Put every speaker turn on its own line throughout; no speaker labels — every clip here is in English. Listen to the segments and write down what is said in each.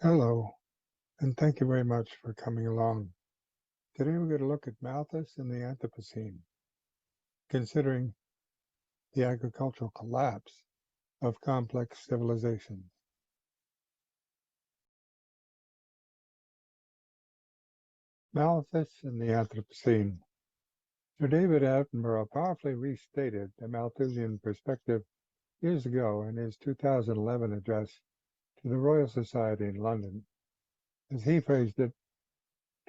Hello, and thank you very much for coming along. Today we're going to look at Malthus and the Anthropocene, considering the agricultural collapse of complex civilizations. Malthus and the Anthropocene. Sir David Attenborough powerfully restated the Malthusian perspective years ago in his 2011 address to the Royal Society in London. As he phrased it,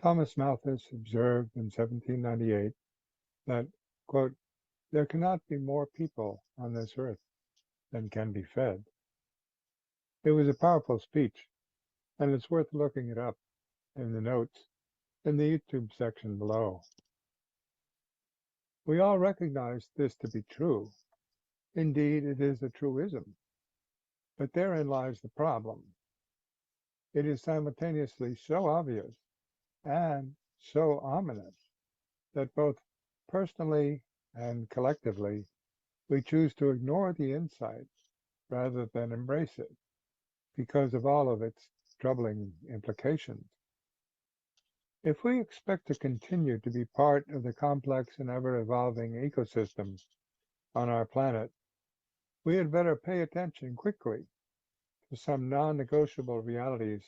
Thomas Malthus observed in 1798 that, quote, there cannot be more people on this earth than can be fed. It was a powerful speech, and it's worth looking it up in the notes in the YouTube section below. We all recognize this to be true. Indeed, it is a truism. But therein lies the problem. It is simultaneously so obvious and so ominous that both personally and collectively we choose to ignore the insight rather than embrace it because of all of its troubling implications. If we expect to continue to be part of the complex and ever-evolving ecosystem on our planet, we had better pay attention quickly to some non-negotiable realities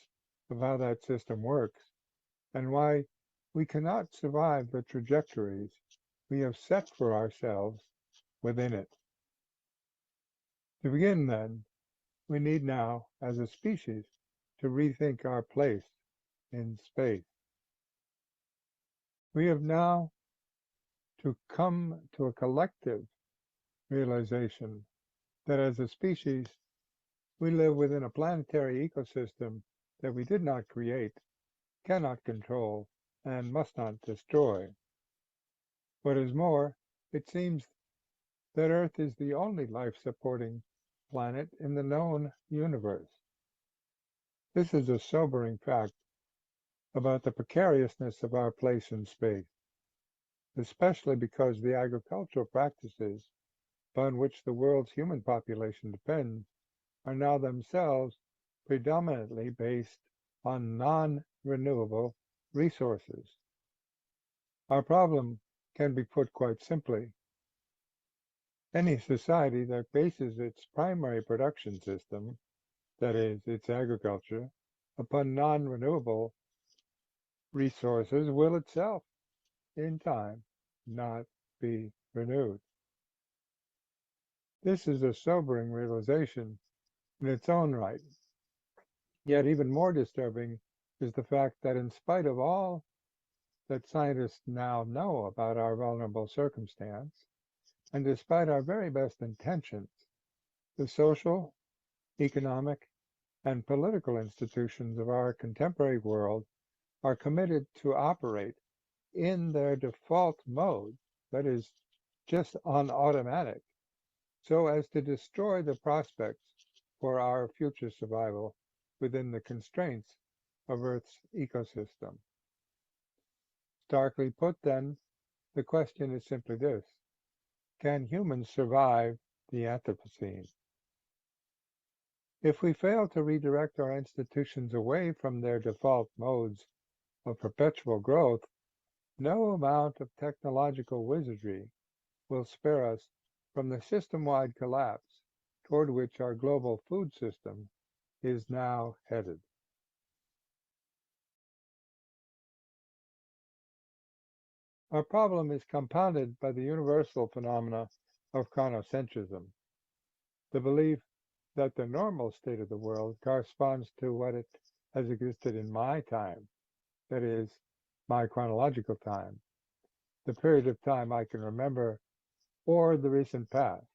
of how that system works and why we cannot survive the trajectories we have set for ourselves within it. To begin, then, we need now, as a species, to rethink our place in space. We have now to come to a collective realization that as a species, we live within a planetary ecosystem that we did not create, cannot control, and must not destroy. What is more, it seems that Earth is the only life-supporting planet in the known universe. This is a sobering fact about the precariousness of our place in space, especially because the agricultural practices upon which the world's human population depends are now themselves predominantly based on non-renewable resources. Our problem can be put quite simply. Any society that bases its primary production system, that is, its agriculture, upon non-renewable resources will itself, in time, not be renewed. This is a sobering realization in its own right. Yet even more disturbing is the fact that in spite of all that scientists now know about our vulnerable circumstance, and despite our very best intentions, the social, economic, and political institutions of our contemporary world are committed to operate in their default mode, that is, just on automatic, so as to destroy the prospects for our future survival within the constraints of Earth's ecosystem. Starkly put, then, the question is simply this: can humans survive the Anthropocene? If we fail to redirect our institutions away from their default modes of perpetual growth, no amount of technological wizardry will spare us from the system-wide collapse toward which our global food system is now headed. Our problem is compounded by the universal phenomena of chronocentrism, the belief that the normal state of the world corresponds to what it has existed in my time, that is, my chronological time, the period of time I can remember, or the recent past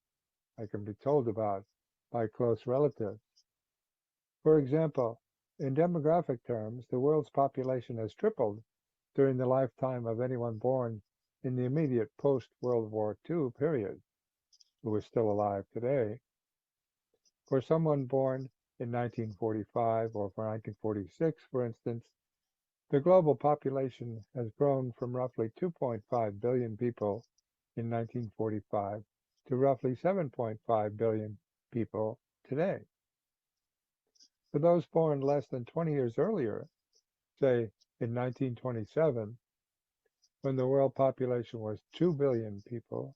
I can be told about by close relatives. For example, in demographic terms, the world's population has tripled during the lifetime of anyone born in the immediate post-World War II period, who is still alive today. For someone born in 1945 or for 1946, for instance, the global population has grown from roughly 2.5 billion people in 1945 to roughly 7.5 billion people today. For those born less than 20 years earlier, say in 1927, when the world population was 2 billion people,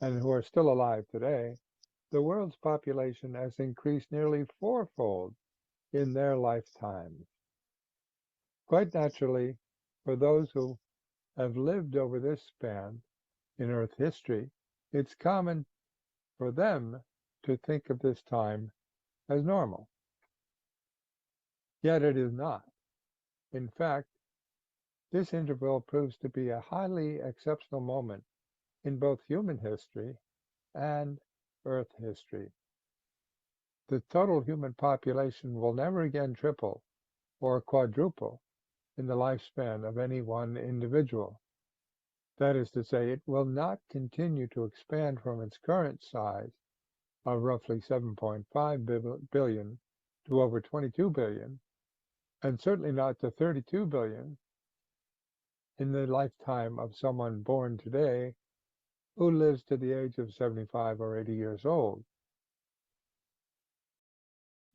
and who are still alive today, the world's population has increased nearly fourfold in their lifetimes. Quite naturally, for those who have lived over this span in Earth history, it's common for them to think of this time as normal. Yet it is not. In fact, this interval proves to be a highly exceptional moment in both human history and Earth history. The total human population will never again triple or quadruple in the lifespan of any one individual. That is to say, it will not continue to expand from its current size of roughly 7.5 billion to over 22 billion, and certainly not to 32 billion in the lifetime of someone born today who lives to the age of 75 or 80 years old.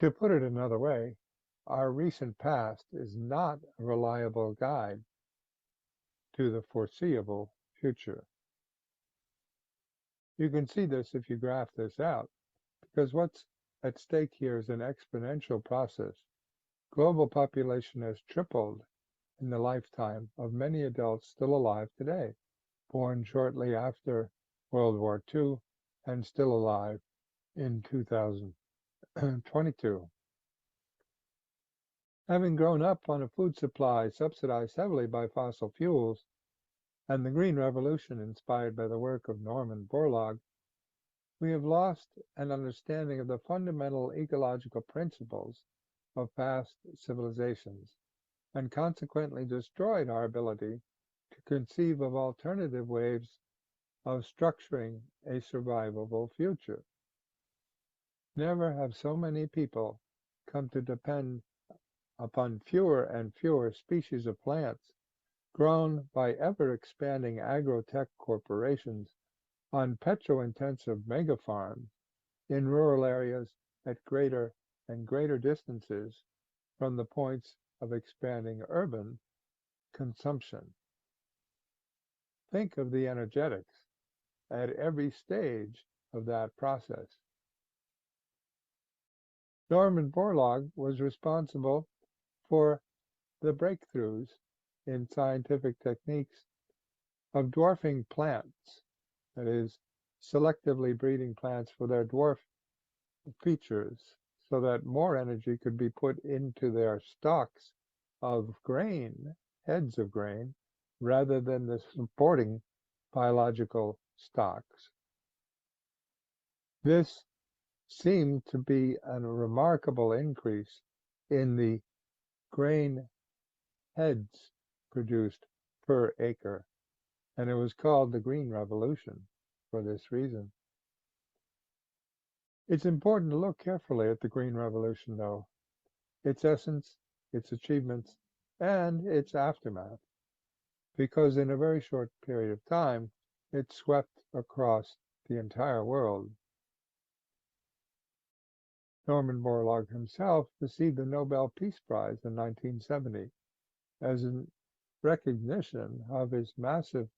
To put it another way, our recent past is not a reliable guide to the foreseeable future. You can see this if you graph this out, because what's at stake here is an exponential process. Global population has tripled in the lifetime of many adults still alive today, born shortly after World War II and still alive in 2022. Having grown up on a food supply subsidized heavily by fossil fuels and the Green Revolution inspired by the work of Norman Borlaug, we have lost an understanding of the fundamental ecological principles of past civilizations and consequently destroyed our ability to conceive of alternative ways of structuring a survivable future. Never have so many people come to depend upon fewer and fewer species of plants grown by ever-expanding agro-tech corporations on petro-intensive mega-farms in rural areas at greater and greater distances from the points of expanding urban consumption. Think of the energetics at every stage of that process. Norman Borlaug was responsible for the breakthroughs in scientific techniques of dwarfing plants, that is, selectively breeding plants for their dwarf features so that more energy could be put into their stalks of grain, heads of grain, rather than the supporting biological stalks. This seemed to be a remarkable increase in the grain heads produced per acre, and it was called the Green Revolution for this reason. It's important to look carefully at the Green Revolution, though, its essence, its achievements, and its aftermath, because in a very short period of time, it swept across the entire world. Norman Borlaug himself received the Nobel Peace Prize in 1970 as a recognition of his massive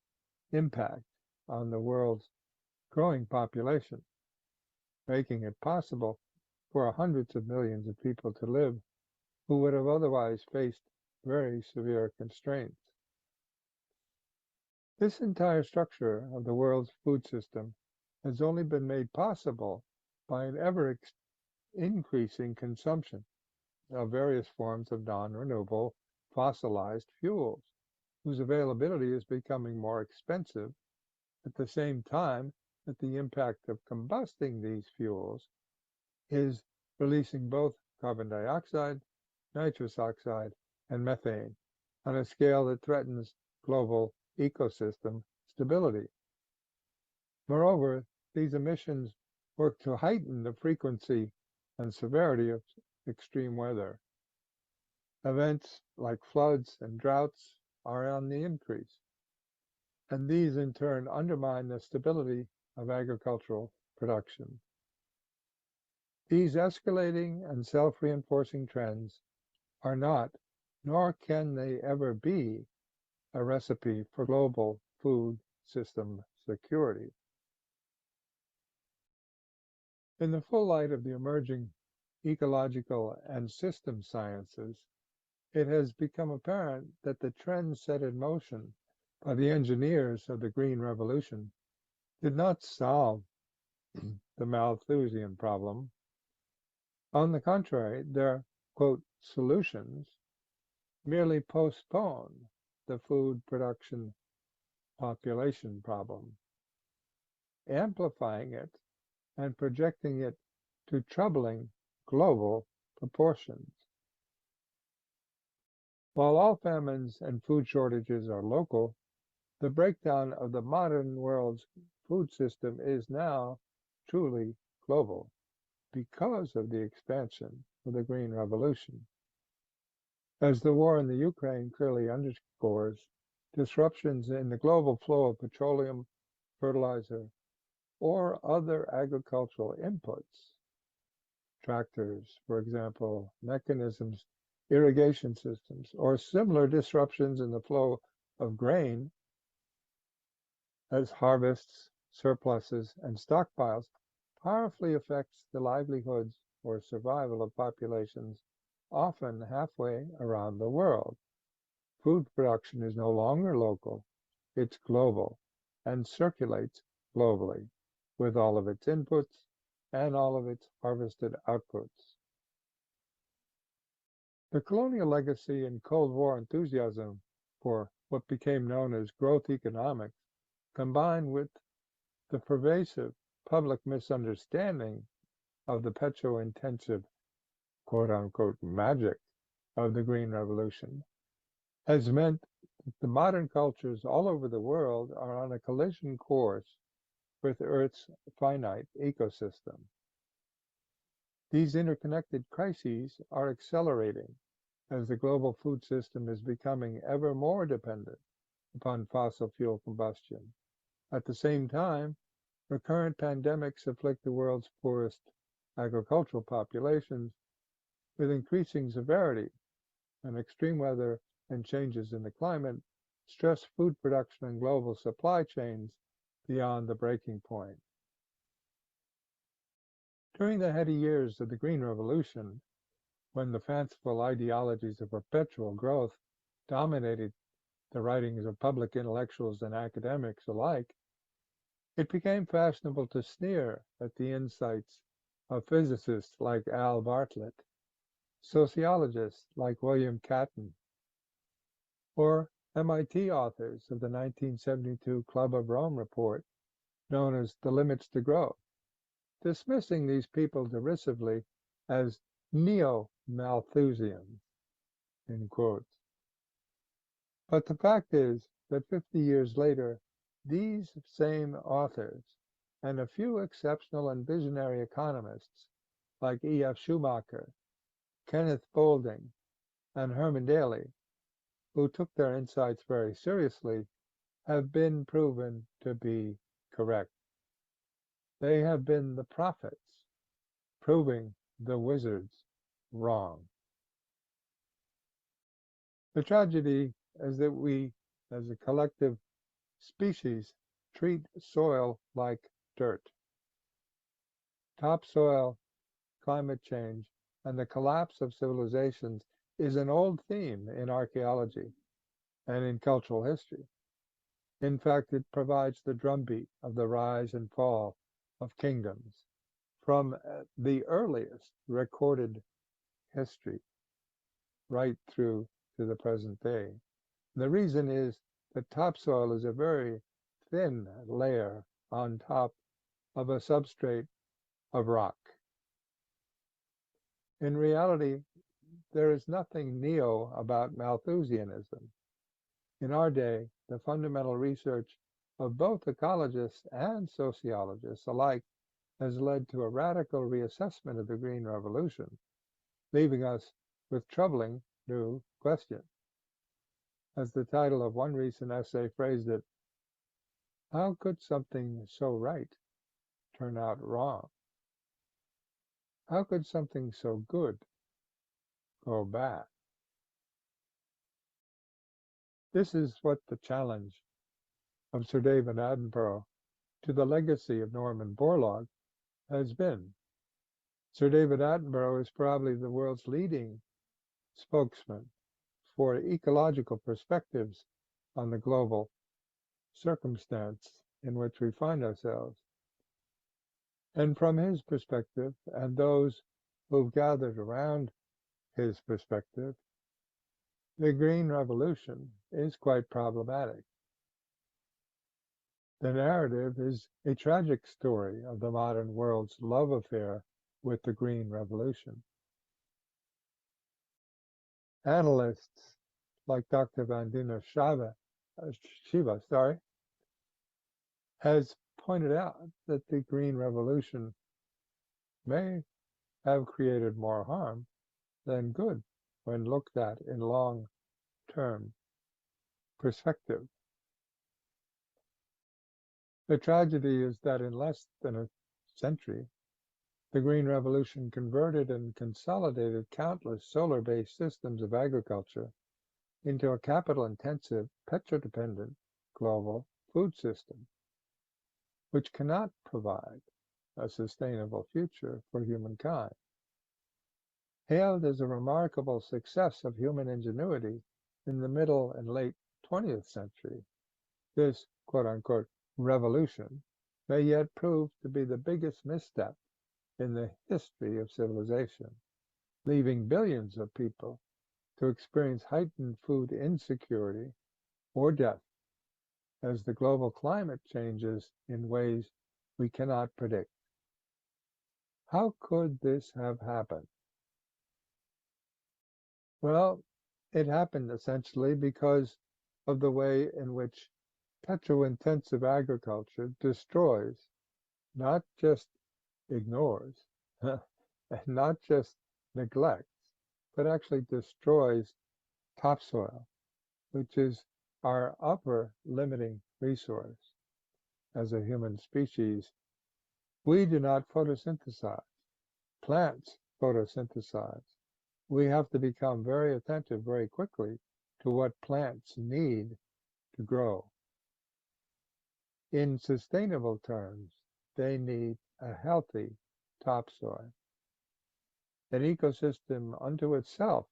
impact on the world's growing population, making it possible for hundreds of millions of people to live who would have otherwise faced very severe constraints. This entire structure of the world's food system has only been made possible by an ever-increasing consumption of various forms of non-renewable fossilized fuels, whose availability is becoming more expensive at the same time that the impact of combusting these fuels is releasing both carbon dioxide, nitrous oxide, and methane on a scale that threatens global ecosystem stability. Moreover, these emissions work to heighten the frequency and severity of extreme weather. Events like floods and droughts are on the increase, and these in turn undermine the stability of agricultural production. These escalating and self-reinforcing trends are not, nor can they ever be, a recipe for global food system security. In the full light of the emerging ecological and system sciences, it has become apparent that the trends set in motion by the engineers of the Green Revolution did not solve the Malthusian problem. On the contrary, their, quote, solutions merely postpone the food production population problem, amplifying it and projecting it to troubling global proportions. While all famines and food shortages are local, the breakdown of the modern world's food system is now truly global because of the expansion of the Green Revolution. As the war in the Ukraine clearly underscores, disruptions in the global flow of petroleum, fertilizer, or other agricultural inputs, tractors, for example, mechanisms, irrigation systems, or similar disruptions in the flow of grain as harvests, surpluses, and stockpiles powerfully affects the livelihoods or survival of populations often halfway around the world. Food production is no longer local, it's global and circulates globally with all of its inputs and all of its harvested outputs. The colonial legacy and Cold War enthusiasm for what became known as growth economics, combined with the pervasive public misunderstanding of the petro-intensive quote-unquote magic of the Green Revolution, has meant that the modern cultures all over the world are on a collision course with Earth's finite ecosystem. These interconnected crises are accelerating as the global food system is becoming ever more dependent upon fossil fuel combustion. At the same time, recurrent pandemics afflict the world's poorest agricultural populations with increasing severity, and extreme weather and changes in the climate stress food production and global supply chains beyond the breaking point. During the heady years of the Green Revolution, when the fanciful ideologies of perpetual growth dominated the writings of public intellectuals and academics alike, it became fashionable to sneer at the insights of physicists like Al Bartlett, sociologists like William Catton, or MIT authors of the 1972 Club of Rome report known as The Limits to Growth, dismissing these people derisively as neo-Malthusians, in quotes. But the fact is that 50 years later, these same authors and a few exceptional and visionary economists like E.F. Schumacher, Kenneth Boulding, and Herman Daly, who took their insights very seriously, have been proven to be correct. They have been the prophets, proving the wizards wrong. The tragedy is that we, as a collective species, treat soil like dirt. Topsoil, climate change, and the collapse of civilizations is an old theme in archaeology and in cultural history. In fact, it provides the drumbeat of the rise and fall of kingdoms from the earliest recorded history right through to the present day. The reason is that topsoil is a very thin layer on top of a substrate of rock. In reality, there is nothing neo about Malthusianism. In our day, the fundamental research of both ecologists and sociologists alike has led to a radical reassessment of the Green Revolution, leaving us with troubling new questions. As the title of one recent essay phrased it, how could something so right turn out wrong? How could something so good go bad? This is what the challenge of Sir David Attenborough to the legacy of Norman Borlaug has been. Sir David Attenborough is probably the world's leading spokesman for ecological perspectives on the global circumstance in which we find ourselves. And from his perspective, and those who've gathered around his perspective, the Green Revolution is quite problematic. The narrative is a tragic story of the modern world's love affair with the Green Revolution. Analysts like Dr. Vandana Shiva, has pointed out that the Green Revolution may have created more harm than good when looked at in long-term perspective. The tragedy is that in less than a century, the Green Revolution converted and consolidated countless solar-based systems of agriculture into a capital-intensive, petro-dependent global food system, which cannot provide a sustainable future for humankind. Hailed as a remarkable success of human ingenuity in the middle and late 20th century, this quote-unquote revolution may yet prove to be the biggest misstep in the history of civilization, leaving billions of people to experience heightened food insecurity or death as the global climate changes in ways we cannot predict. How could this have happened? Well, it happened essentially because of the way in which petro-intensive agriculture destroys, not just ignores, and not just neglects, but actually destroys topsoil, which is our upper limiting resource as a human species. We do not photosynthesize. Plants photosynthesize. We have to become very attentive very quickly to what plants need to grow. In sustainable terms, they need a healthy topsoil, an ecosystem unto itself,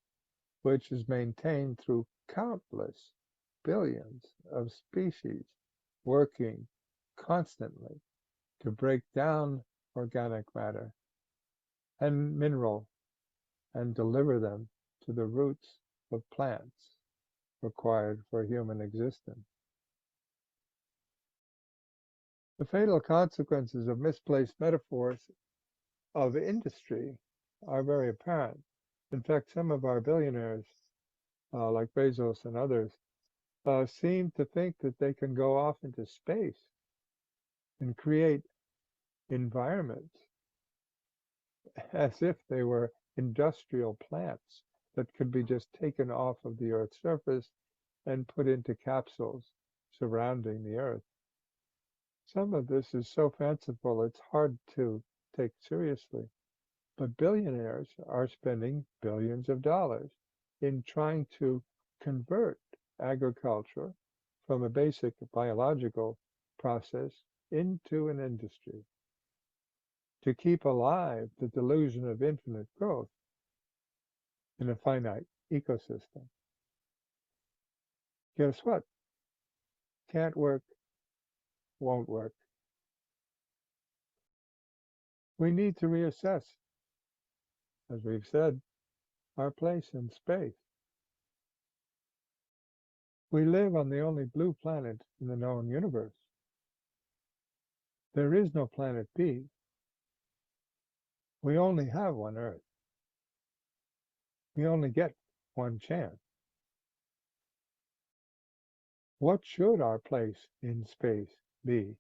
which is maintained through countless billions of species working constantly to break down organic matter and mineral and deliver them to the roots of plants required for human existence. The fatal consequences of misplaced metaphors of industry are very apparent. In fact, some of our billionaires, like Bezos and others, seem to think that they can go off into space and create environments as if they were industrial plants that could be just taken off of the Earth's surface and put into capsules surrounding the Earth. Some of this is so fanciful it's hard to take seriously. But billionaires are spending billions of dollars in trying to convert agriculture from a basic biological process into an industry to keep alive the delusion of infinite growth in a finite ecosystem. Guess what? Can't work, won't work. We need to reassess, as we've said, our place in space. We live on the only blue planet in the known universe. There is no planet B. We only have one Earth. We only get one chance. What should our place in space be?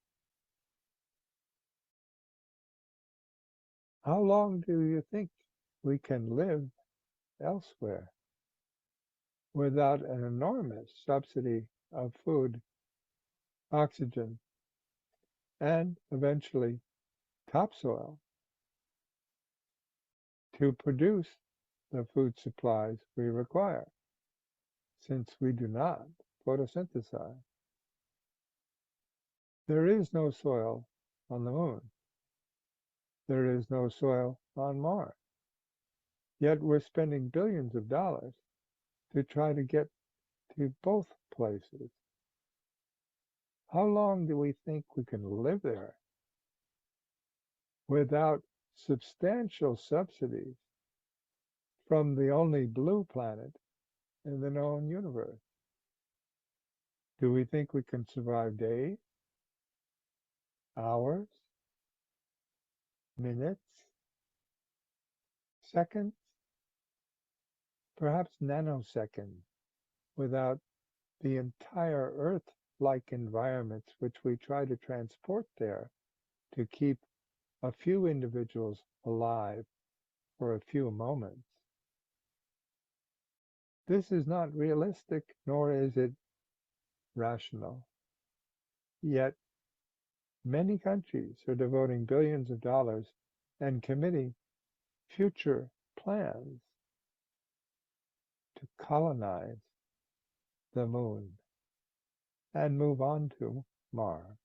How long do you think we can live elsewhere without an enormous subsidy of food, oxygen, and eventually topsoil? to produce the food supplies we require, since we do not photosynthesize. There is no soil on the moon. There is no soil on Mars. Yet we're spending billions of dollars to try to get to both places. How long do we think we can live there without substantial subsidies from the only blue planet in the known universe? Do we think we can survive days, hours, minutes, seconds, perhaps nanoseconds without the entire Earth-like environments which we try to transport there to keep a few individuals alive for a few moments? This is not realistic, nor is it rational. Yet many countries are devoting billions of dollars and committing future plans to colonize the moon and move on to Mars.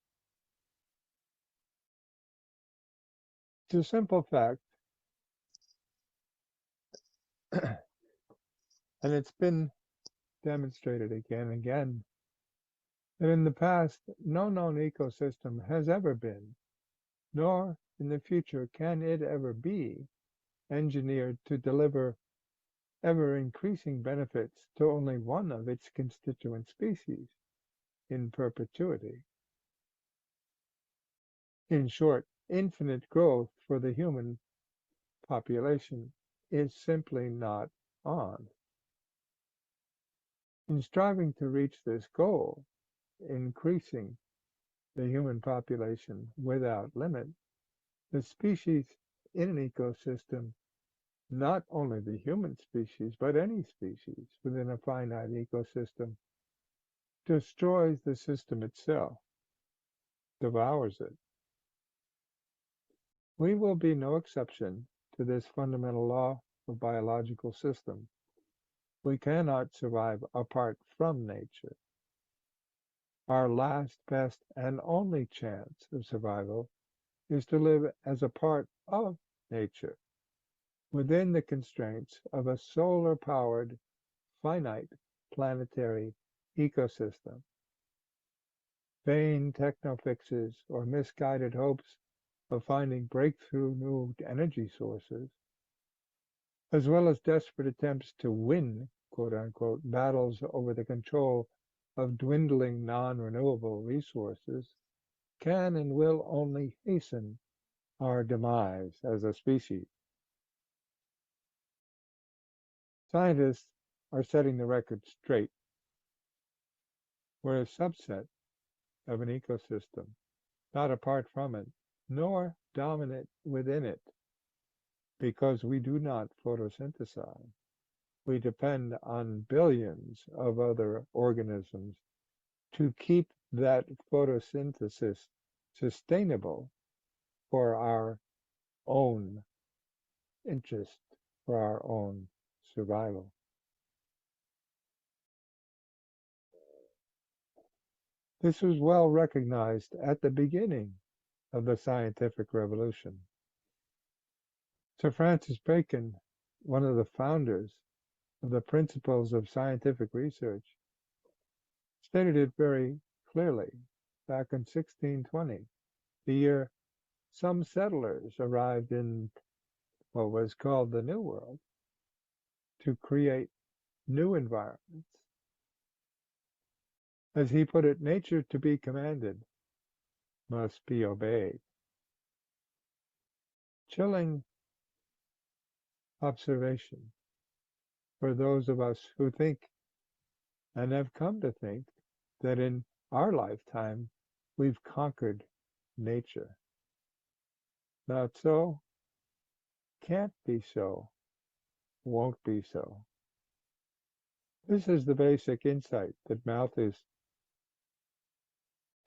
It's a simple fact, and it's been demonstrated again and again, that in the past, no known ecosystem has ever been, nor in the future can it ever be, engineered to deliver ever-increasing benefits to only one of its constituent species in perpetuity. In short, infinite growth for the human population is simply not on. In striving to reach this goal, increasing the human population without limit, the species in an ecosystem, not only the human species, but any species within a finite ecosystem, destroys the system itself, devours it. We will be no exception to this fundamental law of biological system. We cannot survive apart from nature. Our last, best, and only chance of survival is to live as a part of nature, within the constraints of a solar-powered, finite planetary ecosystem. Vain techno-fixes or misguided hopes of finding breakthrough new energy sources, as well as desperate attempts to win, quote-unquote, battles over the control of dwindling non-renewable resources, can and will only hasten our demise as a species. Scientists are setting the record straight. We're a subset of an ecosystem, not apart from it, nor dominant within it, because we do not photosynthesize. We depend on billions of other organisms to keep that photosynthesis sustainable for our own interest, for our own survival. This was well recognized at the beginning of the scientific revolution. Sir Francis Bacon, one of the founders of the principles of scientific research, stated it very clearly back in 1620, the year some settlers arrived in what was called the New World to create new environments. As he put it, nature to be commanded must be obeyed. Chilling observation for those of us who think and have come to think that in our lifetime we've conquered nature. Not so, can't be so, won't be so. This is the basic insight that Malthus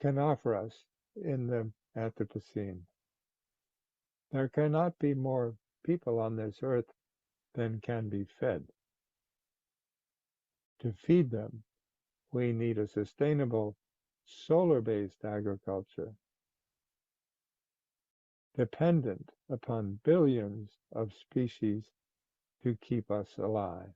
can offer us in the Anthropocene. There cannot be more people on this earth than can be fed. To feed them, we need a sustainable solar-based agriculture dependent upon billions of species to keep us alive.